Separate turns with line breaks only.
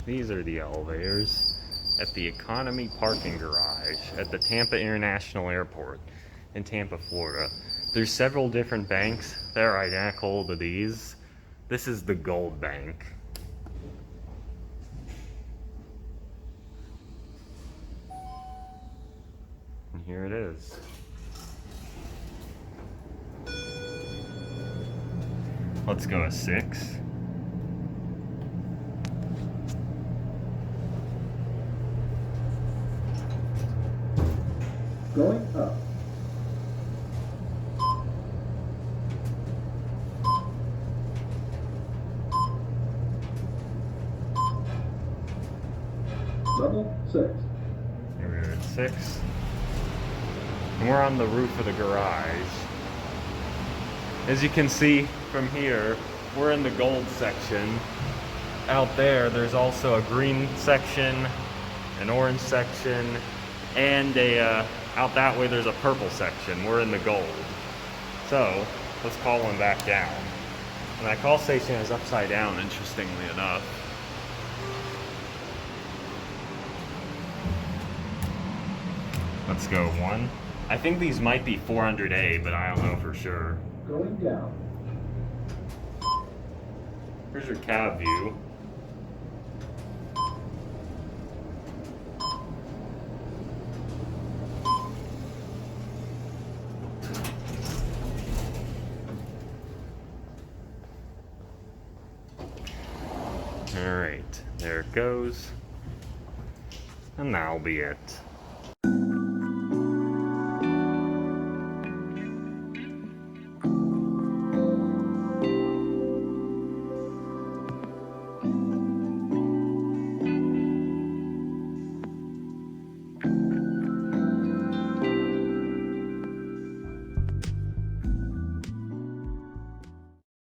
These are the elevators at the Economy Parking Garage at the Tampa International Airport in Tampa, Florida. There's several different banks that are identical to these. This is the Gold Bank. And here it is. Let's go a 6.
Going up. Level 6.
Here we are at 6. And we're on the roof of the garage. As you can see from here, we're in the gold section. Out there, there's also a green section, an orange section, and out that way there's a purple section. We're in the gold. So, let's call one back down. And that call station is upside down, interestingly enough. Let's go 1. I think these might be 400A, but I don't know for sure.
Going down.
Here's your cab view. Alright, there it goes. And that'll be it.